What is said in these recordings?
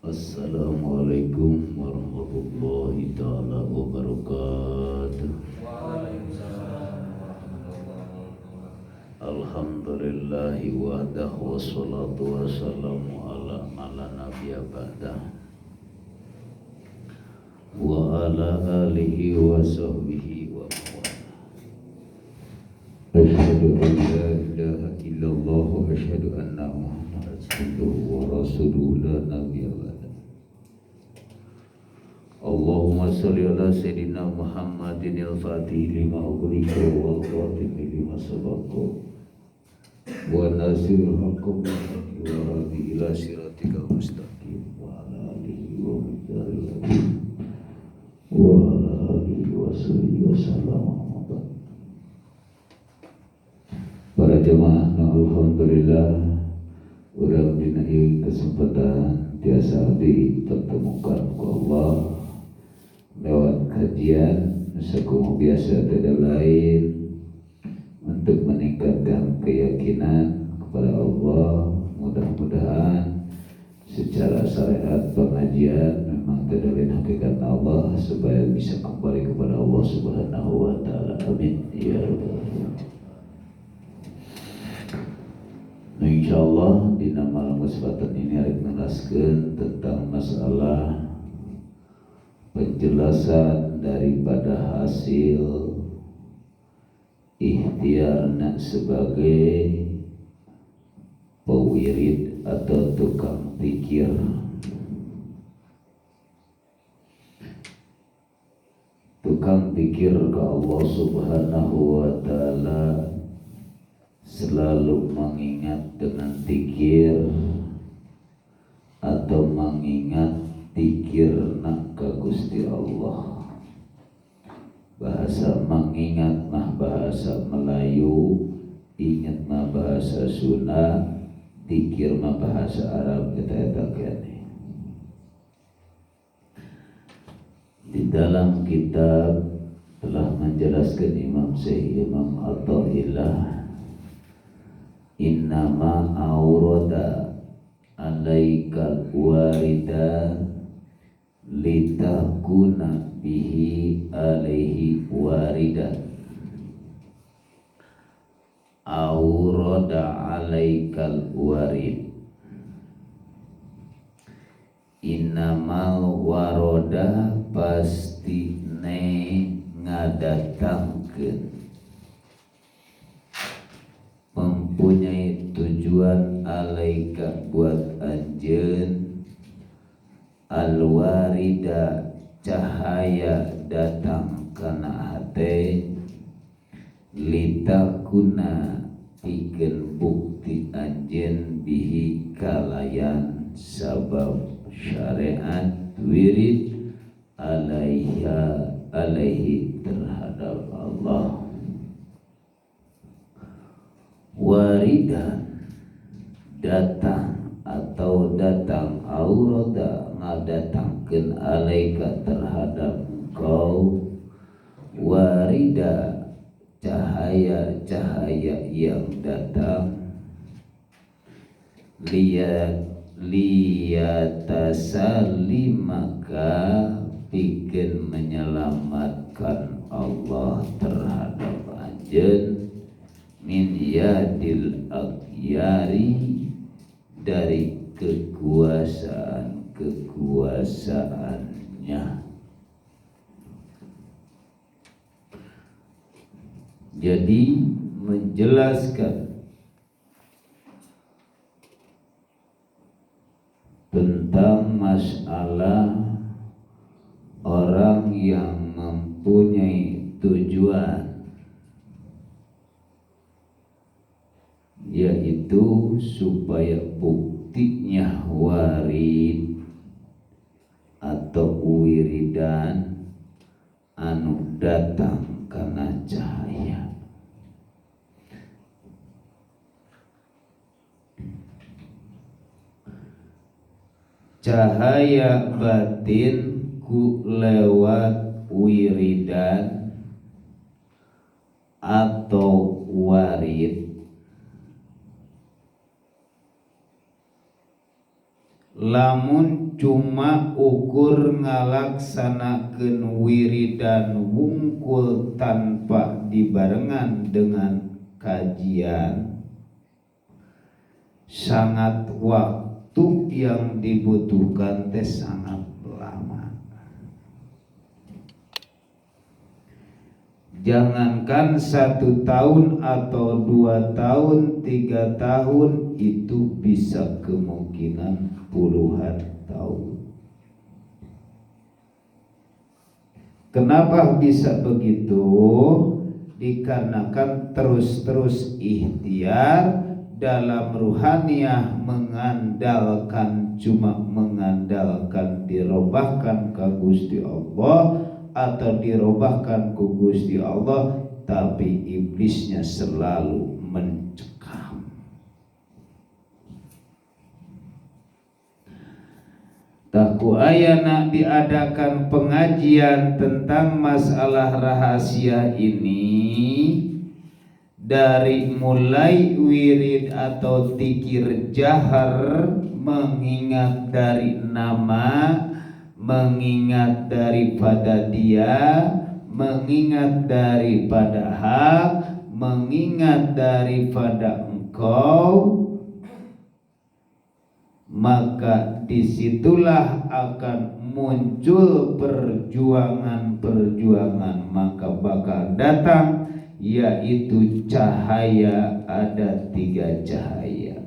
Assalamualaikum warahmatullahi taala wabarakatuh. Alhamdulillahi wahdahu wassalatu wassalamu ala nabiyya ba'dah wa ala alihi wa sahbihi wa mawala. Asyhadu an la ilaha illallah wa asyhadu anna Muhammadan abduhu wa rasuluhu la nabiyya ba'dah. Allahumma sholli ala sayyidina Muhammadin al-fatih lima ughliqa wal khatim lima sabaqa wa nasirul haqqi wa hadi ila siratikal mustaqim wa ala alihi wa sahbihi wa sallam. Para jemaah, alhamdulillah urang dina ieu kesempatan tiasa dipertemukan ku Allah lewat kajian sakumaha biasa tidak lain untuk meningkatkan keyakinan kepada Allah. Mudah-mudahan secara syariat pengajian memang tidak lain hakikat Allah supaya bisa kembali kepada Allah Subhanahu wa taala. Amin ya rabbal alamin. Nah, insyaallah di malam kesempatan ini arek menjelaskan tentang masalah penjelasan daripada hasil ikhtiarna sebagai pewirid atau tukang pikir. Tukang pikir ke Allah Subhanahu wa taala selalu mengingat dengan pikir atau mengingat pikir nak ka Gusti Allah. Bahasa mengingat mah bahasa Melayu, ingat mah bahasa Sunda, pikir mah bahasa Arab. Eta kene. Di dalam kitab telah menjelaskan Imam Syekh Imam Athaillah, innama aurada alaikal warida litakuna bihi alaihi waridan. Aurada alaikal warid, innamal waroda pasti ne ngadatangkeun, mempunyai tujuan alaika buat anjeun, al-warida cahaya datang kana hate, litakuna pikeun bukti anjeun bihi kalayan sabab syariat wirid alaihi terhadap Allah. Waridan datang atau datang aurada ngadatangkeun alaika terhadap engkau, warida cahaya-cahaya yang datang, liyatasalimaka pikeun menyelamatkan Allah terhadap anjeun, min yadil akhyari dari kekuasaannya. Jadi menjelaskan tentang masalah orang yang mempunyai tujuan, yaitu supaya buktinya warid atau wiridan anu datang karena cahaya. Cahaya batin ku lewat wiridan atau warid lamun cuma ukur ngalaksanakeun wiridan wungkul tanpa dibarengan dengan kajian, sangat waktu yang dibutuhkan teh sangat lama. Jangankan 1 tahun atau 2 tahun, 3 tahun, itu bisa kemungkinan puluhan tahun. Kenapa bisa begitu? Dikarenakan terus-terus ikhtiar dalam ruhaniyah, cuma mengandalkan dirobahkan ke Gusti Allah atau dirobahkan ke Gusti Allah, tapi iblisnya selalu mencekam. Taku ayana diadakan pengajian tentang masalah rahasia ini, dari mulai wirid atau zikir jahar, mengingat dari nama, mengingat daripada dia, mengingat daripada hak, mengingat daripada engkau, maka disitulah akan muncul perjuangan-perjuangan, maka bakal datang, yaitu cahaya. Ada 3 cahaya.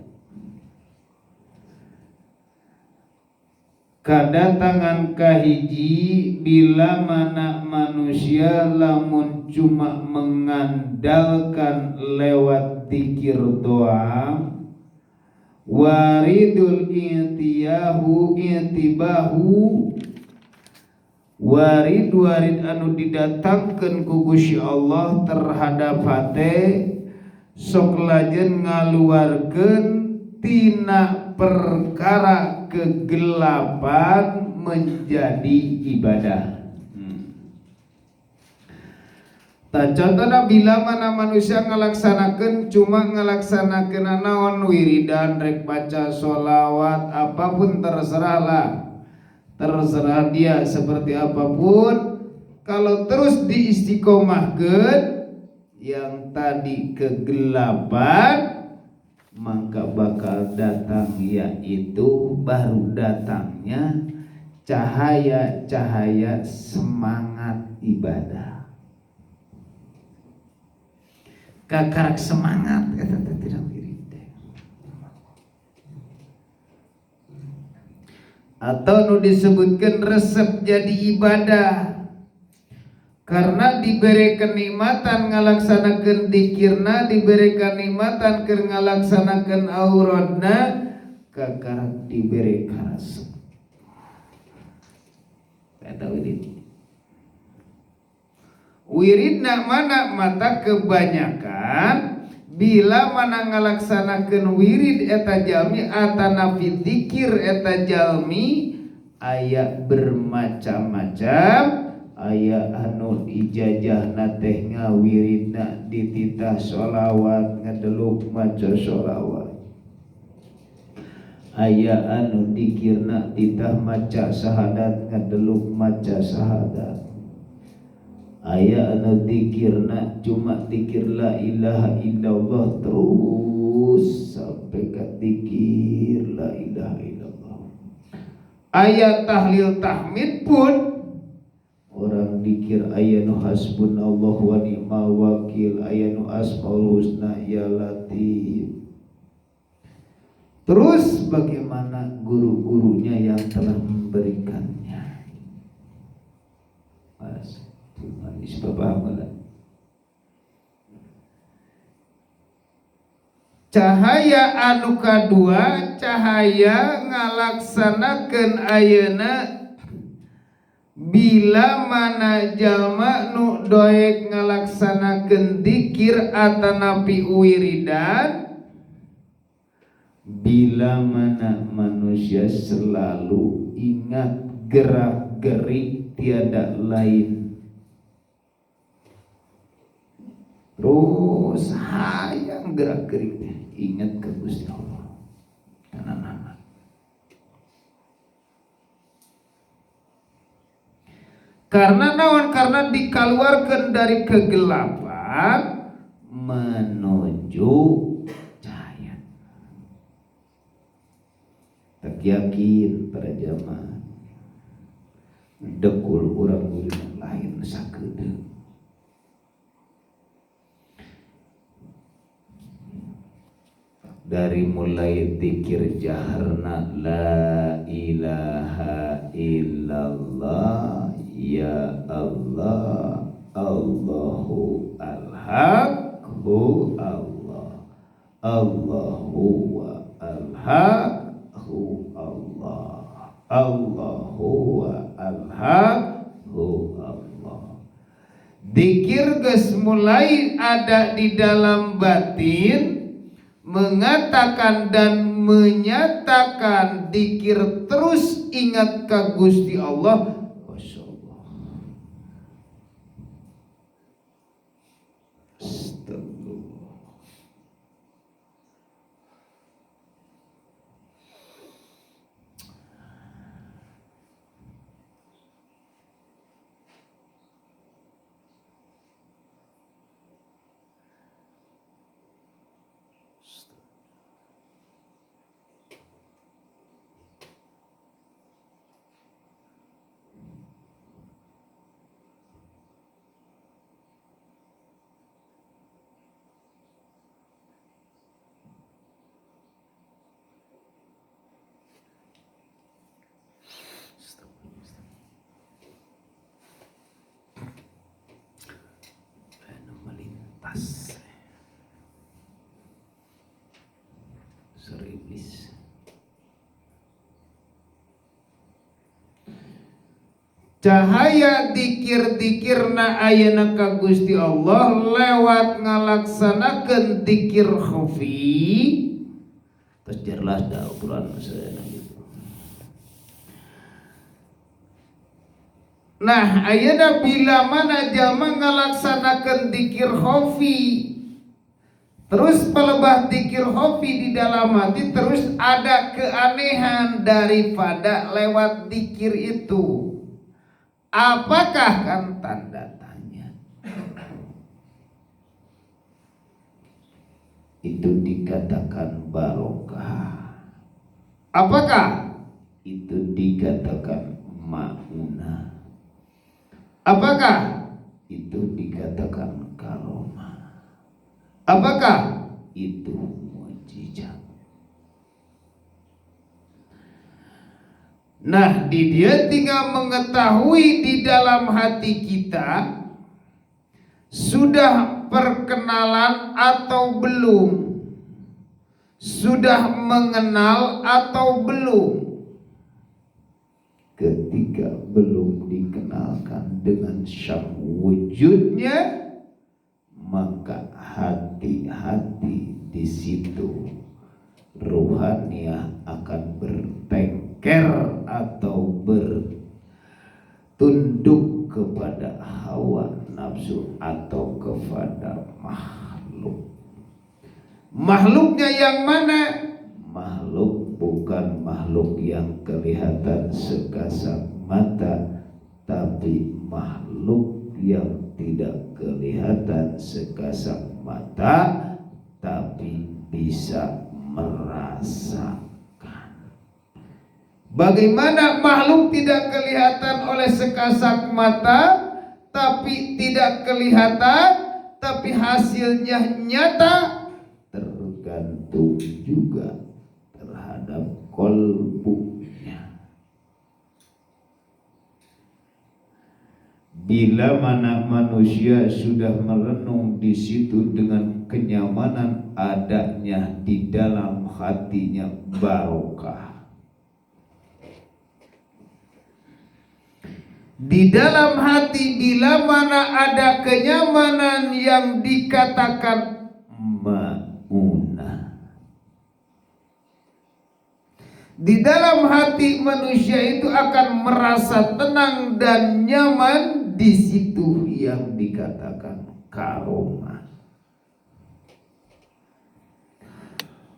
Kadatangan kahiji bila mana manusia lamun cuma mengandalkan lewat zikir doang, waridul itibahu, warid anu didatangkeun ku Gusti Allah terhadap hate, sok lajen ngaluarkeun tina perkara kegelapan menjadi ibadah. Contohna bila mana manusia ngalaksanakeun cuma ngalaksanakeun naon wiridan, rek baca sholawat, apapun terserahlah, terserah dia seperti apapun. Kalau terus diistiqomahkeun yang tadi kegelapan, maka bakal datang, yaitu baru datangnya cahaya-cahaya semangat ibadah. Kakarak semangat kata tidak wirid, atau nu disebutkan resep jadi ibadah, karena diberi kenikmatan ngalaksanakeun dzikirna, diberi kenikmatan keur ngalaksanakeun auradna, kakarak diberi karesep kata wirid. Wiridna mana mata kebanyakan bila mana ngalaksanakeun wirid eta jalmi atana fi dzikir eta jalmi aya bermacam-macam, aya anu ijazahna teh ngawiridna dititah sholawat ngadeluk maca sholawat, aya anu dzikirna titah maca syahadat ngadeluk maca syahadat, aya anu dzikirna cuma dzikir la ilaha illallah terus sampai ke dzikir la ilaha illallah. Aya tahlil tahmid pun orang dzikir, aya nu hasbunallah wa ni'mal wakil, aya nu asmaul husna ya latif. Terus bagaimana guru-gurunya yang telah memberikannya? Cahaya anu kadua, cahaya ngalaksanakeun ayeuna bila mana jalma nu doek ngalaksanakeun dzikir atanapi wiridan, bila mana manusia selalu ingat gerak-gerik tiada lain, terus hayang gerak-gerik ingat ke Gusti Allah karena nama. Karena naon? Karena dikeluarkan dari kegelapan menuju cahaya. Tak yakin para jamaah dekul urang urang lain sakedeuk. Dari mulai zikir jaharna la ilaha illallah ya Allah Allahu al-haq hu Allah Allahu wa al-haq hu Allah Allahu wa al-haq hu Allah. Zikir geus mulai ada di dalam batin, mengatakan dan menyatakan dikir terus ingat ka Gusti Allah. Masya Allah. Astagfirullah. Melintas seriblis. Cahaya dikir-dikirna ayeuna ka Gusti Allah lewat ngalaksanakeun dikir khafi. Terus jelas dah ukuran masalah gitu. Nah, ayeuna bila mana jalma ngalaksanakeun dikir khafi, terus pelebah dikir khafi di dalam hati, terus ada keanehan daripada lewat dikir itu. Apakah? Kan tanda tanya. Itu dikatakan barokah. Apakah? Itu dikatakan maunah. Apakah? Itu dikatakan karomah. Apakah? Itu mukjizat. Nah, di dia tinggal mengetahui di dalam hati kita sudah perkenalan atau belum, sudah mengenal atau belum. Ketika belum dikenalkan dengan syah wujudnya, maka hati-hati di situ ruhaniah akan bertengker atau bertunduk kepada hawa nafsu atau kepada makhluk. Makhluknya yang mana? Makhluk bukan makhluk yang kelihatan sekasat mata, tapi makhluk yang tidak kelihatan sekasat mata, tapi bisa merasakan. Bagaimana makhluk tidak kelihatan oleh sekasat mata, tapi tidak kelihatan, tapi hasilnya nyata? Tergantung juga terhadap kolbunya. Bila mana manusia sudah merenung di situ dengan kenyamanan adanya di dalam hatinya barokah. Di dalam hati bila mana ada kenyamanan yang dikatakan maunah. Di dalam hati manusia itu akan merasa tenang dan nyaman, di situ yang dikatakan karomah.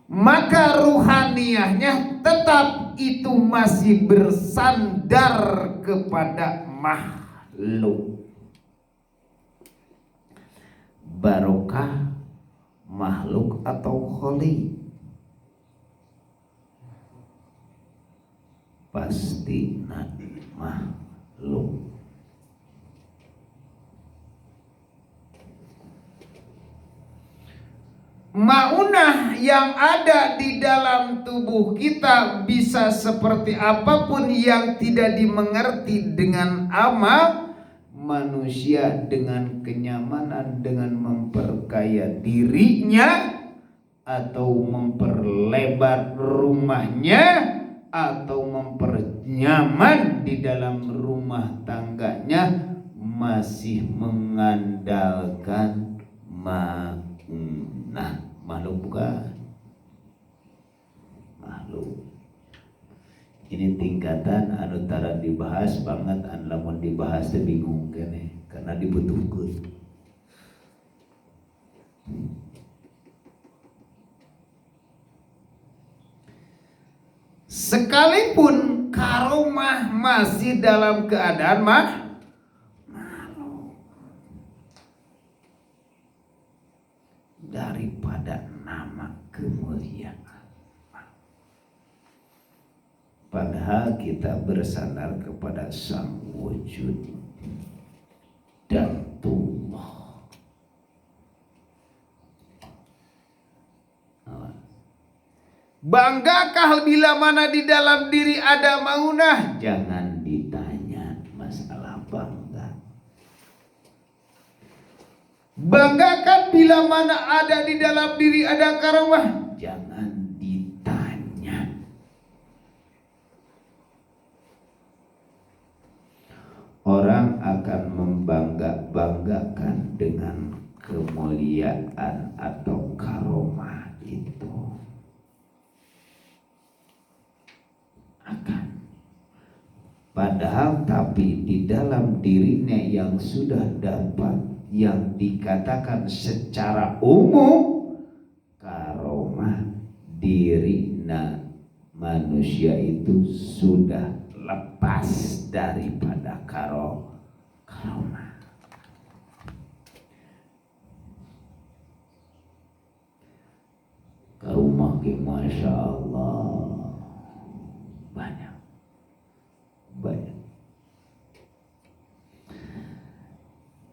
Maka ruhaniahnya tetap itu masih bersandar kepada makhluk. makhluk. Barokah makhluk atau kholi? Pasti makhluk. Maunah yang ada di dalam tubuh kita bisa seperti apapun yang tidak dimengerti dengan amal manusia, dengan kenyamanan, dengan memperkaya dirinya atau memperlebar rumahnya atau mempernyaman di dalam rumah tangganya, masih mengandalkan maunah. Makhluk bukan? Makhluk. Ini tingkatan anu tara dibahas banget, an lamun dibahas teh bingung kene karena dibutuhkeun. Sekalipun karomah masih dalam keadaan makhluk. Daripada nama kemuliaan. Padahal kita bersandar kepada Sang Wujud Dzatullah. Banggakah bila mana di dalam diri ada maunah? Jangan ditanya masalah bangga. Banggakan bila mana ada di dalam diri ada karomah? Jangan ditanya. Orang akan membanggakan dengan kemuliaan atau karomah itu. Akan. Padahal tapi di dalam dirinya yang sudah dapat, yang dikatakan secara umum karomah dirina manusia itu sudah lepas daripada karomah. Karomah ke Masya Allah banyak.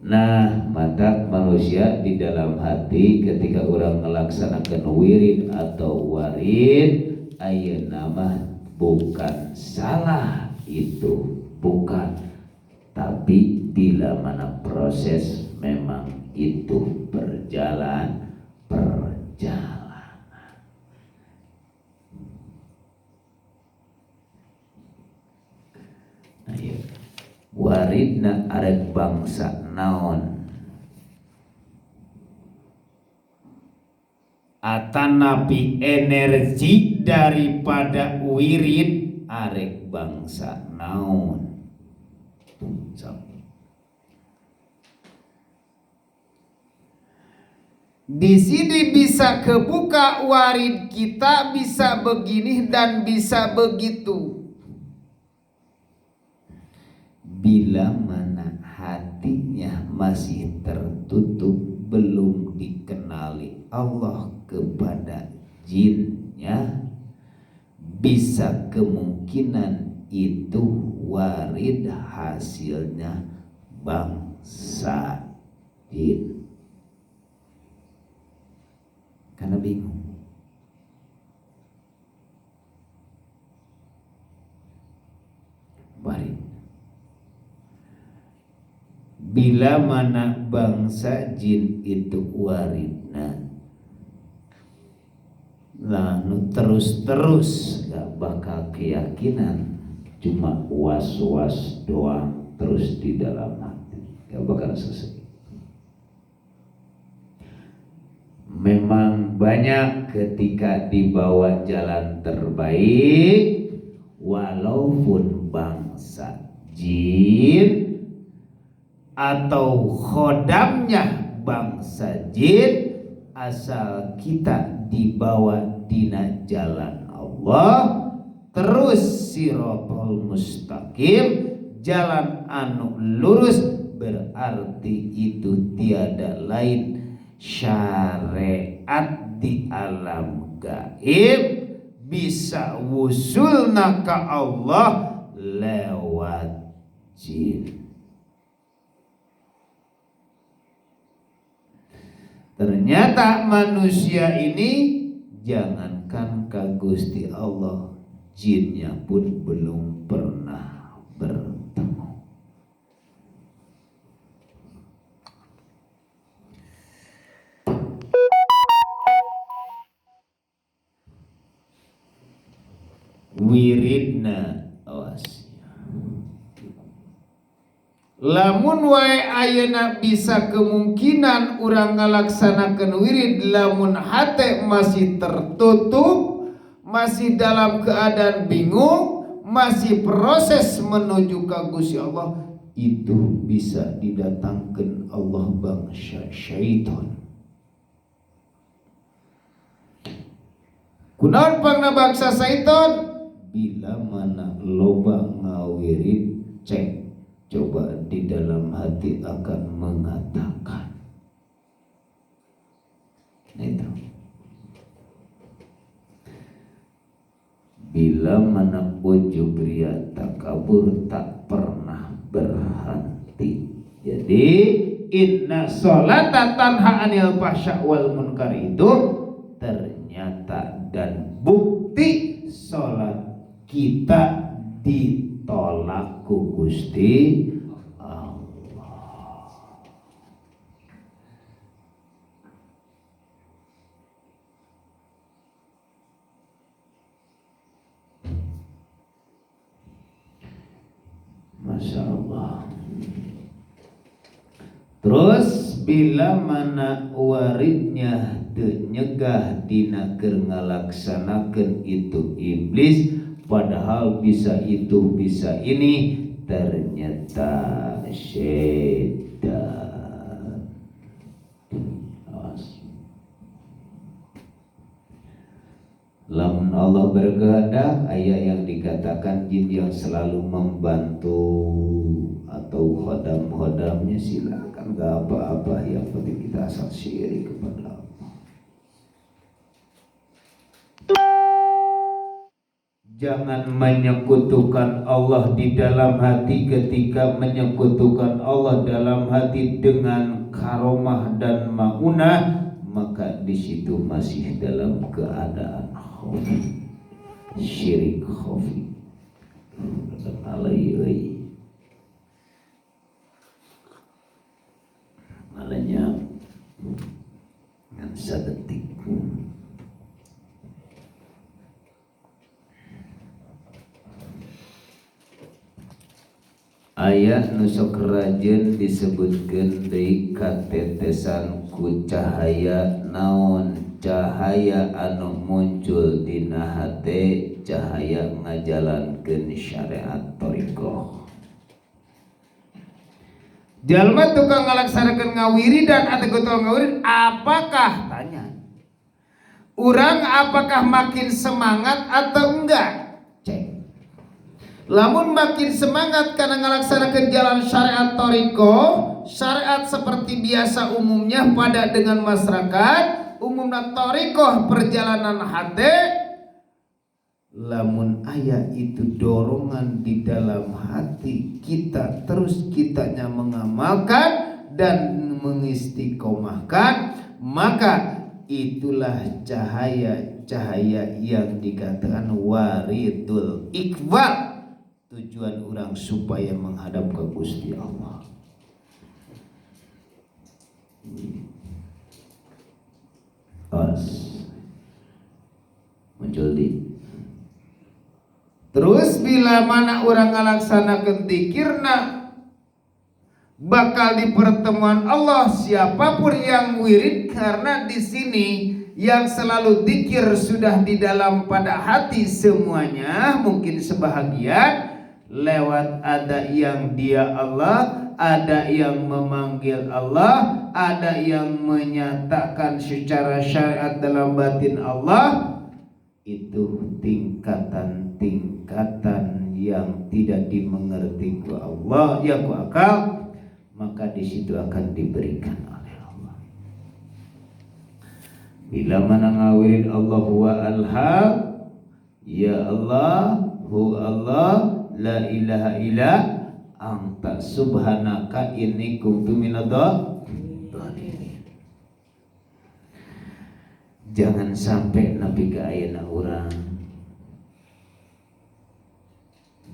Nah, mata manusia di dalam hati ketika orang melaksanakan wirid atau warid, ayeuna mah bukan salah itu, bukan. Tapi bila mana proses memang itu perjalanan. Ayo. Waridna arek bangsa naon? Atanapi energi daripada wirid arek bangsa naon? Di sini bisa kebuka warid kita, bisa begini dan bisa begitu. Bila mana hatinya masih tertutup, belum dikenali Allah kepada jinnya, bisa kemungkinan itu warid hasilnya bangsa jin. Karena bingung. Warid. Bila mana bangsa jin itu waridna, lalu terus gak bakal keyakinan, cuma was-was doang terus di dalam hati, gak bakal selesai. Memang banyak ketika dibawa jalan terbaik, walaupun bangsa jin atau khodamnya bangsa jin, asal kita dibawa dina jalan Allah terus siratal mustaqim, jalan anu lurus, berarti itu tiada lain syariat di alam gaib bisa wusulna ka Allah lewat jin. Ternyata manusia ini jangankan ka Gusti Allah, jinnya pun belum pernah bertemu. Wiridna awas. Lamun wae ayeuna bisa kemungkinan urang ngalaksanakeun wirid, lamun hate masih tertutup, masih dalam keadaan bingung, masih proses menuju ka Gusti Allah, itu bisa didatangkan Allah bangsa syaitan. Kunaon pangna bangsa syaitan? Bila mana loba ngawirid, cek coba di dalam hati akan mengatakan itu. Bila mana ujub ria takabur tak pernah berhenti. Jadi inna sholata tanha anil fahsya wal munkar itu ternyata dan bukti sholat kita ditolak ku Gusti Allah. Masya Allah. Terus bila mana waridnya teu nyegah dina keur ngalaksanakeun itu iblis, padahal bisa itu bisa ini, ternyata syaitan. Lamun Allah berkehendak, aya yang dikatakan jin yang selalu membantu atau khodam-khodamnya, silakan, gak apa-apa, yang penting kita asal syirik kepada Allah. Jangan menyekutukan Allah di dalam hati. Ketika menyekutukan Allah dalam hati dengan karomah dan maunah, maka di situ masih dalam keadaan khafi, syirik khafi. Malahnya ngan sadetik. Ayat nusuk rajin disebutkan dari katetesan ku cahaya naon, cahaya anu muncul dina hate, cahaya ngajalankeun syariat thariqah. Jalma tukang ngalaksanakeun ngawiridan atau gotol ngawirid, apakah tanya urang apakah makin semangat atau enggak? Lamun makin semangat karena ngalaksanakan jalan syariat thariqah, syariat seperti biasa umumnya pada dengan masyarakat, umumna thariqah perjalanan hati. Lamun aya itu dorongan di dalam hati kita, terus kitanya mengamalkan dan mengistiqomahkan, maka itulah cahaya-cahaya yang dikatakan waridul iqbal. Tujuan orang supaya menghadap ke Gusti Allah. Muncul di. Terus bila mana orang ngalaksanakeun dzikirna, bakal di pertemuan Allah siapapun yang wirid, karena di sini yang selalu dzikir sudah di dalam pada hati semuanya, mungkin sebahagian lewat ada yang dia Allah, ada yang memanggil Allah, ada yang menyatakan secara syariat dalam batin Allah. Itu tingkatan-tingkatan yang yang tidak dimengerti ku Allah ya ku akal, maka di situ akan diberikan oleh Allah. Bila mana ngawirin Allah huwa al-haq, ya Allah hu Allah la ilaha illa anta subhanaka inni kuntu minadh-dhalimin. Jangan sampai nabi ka ayeuna urang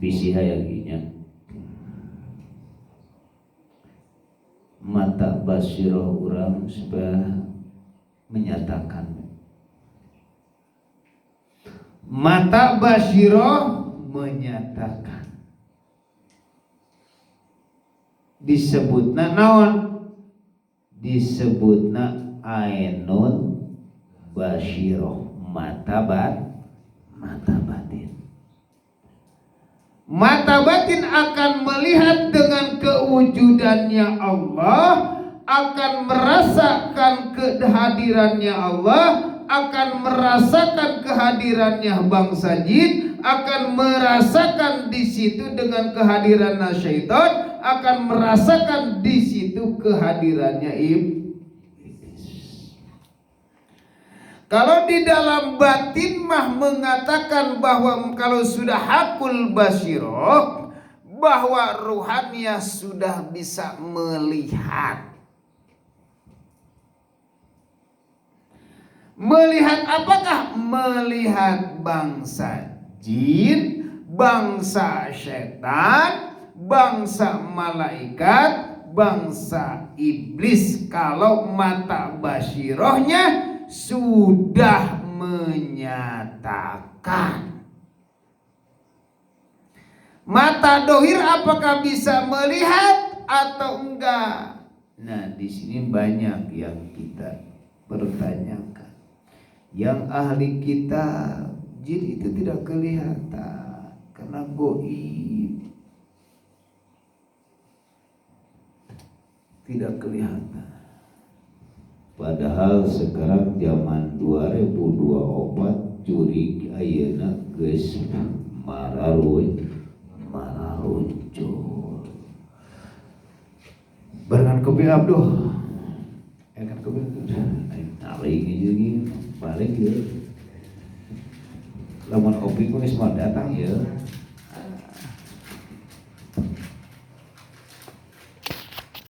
bisi hayaginya mata basirah urang supaya menyatakan mata basirah menyatakan disebutna naon, disebutna ainun basirah, mata batin. Mata batin akan melihat dengan kewujudannya Allah, akan merasakan kehadirannya Allah, akan merasakan kehadirannya bangsa jin, akan merasakan di situ dengan kehadiran syaitan, akan merasakan di situ kehadirannya iblis. Kalau di dalam batin mah mengatakan bahwa kalau sudah hakul basiroh, bahwa ruhannya sudah bisa melihat. Melihat apakah? Melihat bangsa jin, bangsa setan, bangsa malaikat, bangsa iblis. Kalau mata basirohnya sudah menyatakan. Mata dohir apakah bisa melihat atau enggak? Nah, di sini banyak yang kita pertanyakan. Yang ahli kita jin itu tidak kelihatan karena goib, tidak kelihatan. Padahal sekarang zaman 2024 curi ayeuna geus mararuncul. Barengan kopi abduh. Kan kopi. Aing jeung balik ya. Lamun opi geus datang ya.